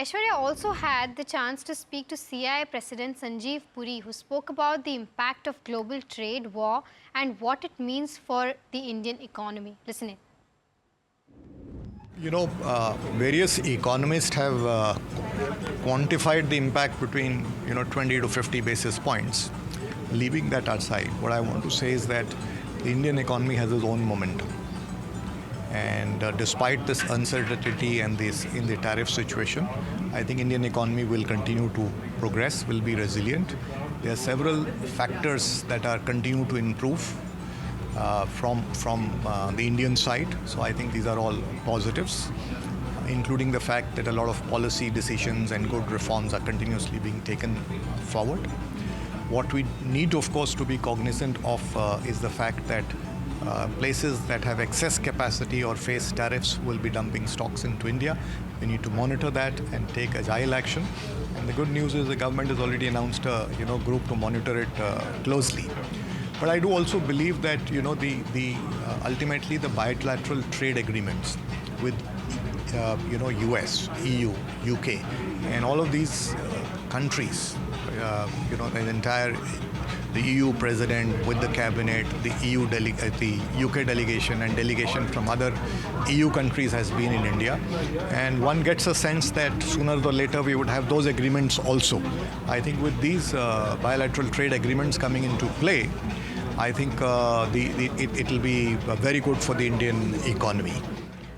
Aishwarya also had the chance to speak to CII President Sanjeev Puri, who spoke about the impact of global trade war and what it means for the Indian economy. Listen in. You know, various economists have quantified the impact between 20 to 50 basis points. Leaving that aside, what I want to say is that the Indian economy has its own momentum. And despite this uncertainty and this in the tariff situation, I think Indian economy will continue to progress, will be resilient. There are several factors that are continue to improve from the Indian side. So I think these are all positives, including the fact that a lot of policy decisions and good reforms are continuously being taken forward. What we need, of course, to be cognizant of is the fact that places that have excess capacity or face tariffs will be dumping stocks into India. We need to monitor that and take agile action. And the good news is the government has already announced a group to monitor it closely. But I do also believe that ultimately the bilateral trade agreements with US, EU, UK, and all of these countries, the EU president with the cabinet, the UK delegation and delegation from other EU countries has been in India. And one gets a sense that sooner or later we would have those agreements also. I think with these bilateral trade agreements coming into play, I think it will be very good for the Indian economy.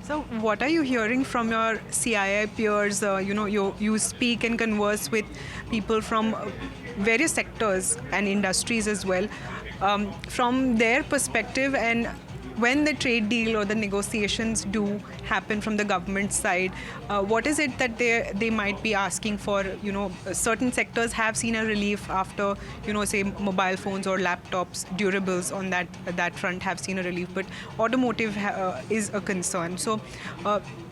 So what are you hearing from your CII peers? You speak and converse with people from various sectors and industries as well. From their perspective, and when the trade deal or the negotiations do happen from the government side, what is it that they might be asking for? Certain sectors have seen a relief after, say mobile phones or laptops, durables on that front have seen a relief, but automotive is a concern. So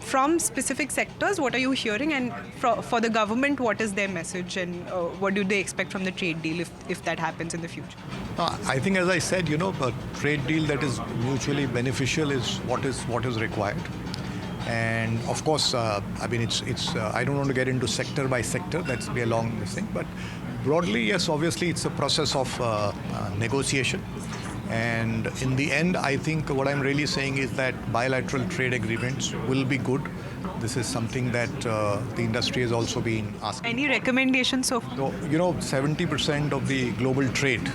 from specific sectors, what are you hearing? And for the government, what is their message, and what do they expect from the trade deal if that happens in the future? I think, as I said, a trade deal that is mutually beneficial is what is required. And of course, it's I don't want to get into sector by sector. That's be a long thing. But broadly, yes, obviously, it's a process of negotiation. And in the end, I think what I'm really saying is that bilateral trade agreements will be good. This is something that the industry has also been asking. Any recommendations so far? So, 70% of the global trade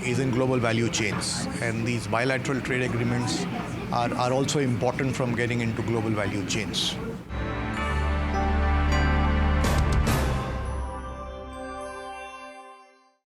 is in global value chains. And these bilateral trade agreements are also important from getting into global value chains.